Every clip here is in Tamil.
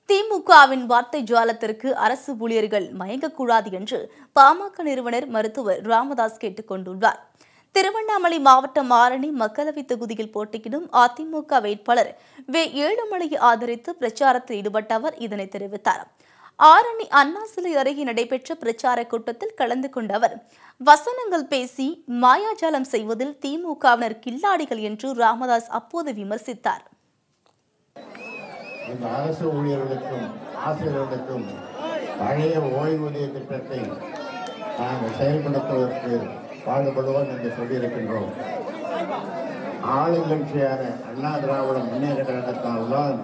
திமுகவின் வார்த்தை ஜுவாலத்திற்கு அரசு ஊழியர்கள் மயங்கக்கூடாது என்று பாமக நிறுவனர் மருத்துவர் ராமதாஸ் கேட்டுக் கொண்டுள்ளார். திருவண்ணாமலை மாவட்டம் ஆரணி மக்களவைத் தொகுதியில் போட்டியிடும் அதிமுக வேட்பாளர் ஏழுமலையை ஆதரித்து பிரச்சாரத்தில் ஈடுபட்ட அவர் இதனை தெரிவித்தார். ஆரணி அண்ணா சிலை அருகே நடைபெற்ற பிரச்சார கூட்டத்தில் கலந்து கொண்ட அவர் வசனங்கள் பேசி மாயாஜாலம் செய்வதில் திமுகவினர் கில்லாடிகள் என்று ராமதாஸ் அப்போது விமர்சித்தார். இந்த அரசு ஊழியர்களுக்கும் ஆசிரியர்களுக்கும் பழைய ஓய்வூதிய திட்டத்தை நாங்கள் செயல்படுத்துவதற்கு பாடுபடுவோம் என்று சொல்லியிருக்கின்றோம். ஆளுங்கட்சியான அண்ணா திராவிட முன்னேற்ற கழகத்தால் தான்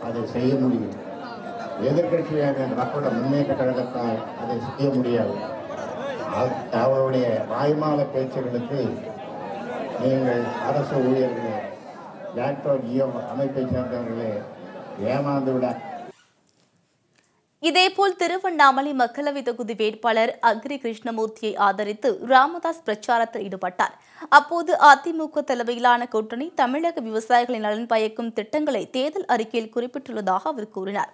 அதை செய்ய முடியும். எதிர்கட்சியான திராவிட முன்னேற்ற கழகத்தால் அதை செய்ய முடியாது. அவருடைய வாய்மால பேச்சுகளுக்கு நீங்கள் அரசு ஊழியர்களே, அமைப்பை சேர்ந்தவர்களே ஏமாந்துவிட. இதேபோல் திருவண்ணாமலை மக்களவை தொகுதி வேட்பாளர் அக்ரி கிருஷ்ணமூர்த்தியை ஆதரித்து ராமதாஸ் பிரச்சாரத்தில் ஈடுபட்டார். அப்போது அதிமுக தலைமையிலான கூட்டணி தமிழக விவசாயிகளின் நலன் பயக்கும் திட்டங்களை தேர்தல் அறிக்கையில் குறிப்பிட்டுள்ளதாக அவர் கூறினார்.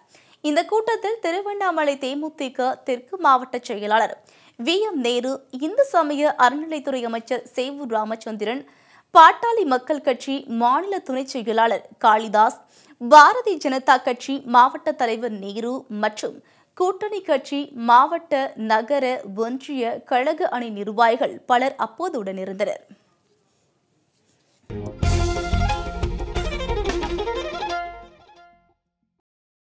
இந்த கூட்டத்தில் திருவண்ணாமலை தேமுதிக தெற்கு மாவட்ட செயலாளர் VM நேரு, இந்து சமய அறநிலைத்துறை அமைச்சர் சேவூர் ராமச்சந்திரன், பாட்டாளி மக்கள் கட்சி மாநில துணை செயலாளர் காளிதாஸ், பாரதிய ஜனதா கட்சி மாவட்ட தலைவர் நேரு மற்றும் கூட்டணி கட்சி மாவட்ட, நகர, ஒன்றிய, கழக அணி நிர்வாகிகள் பலர் அப்போது உடனிருந்தனர்.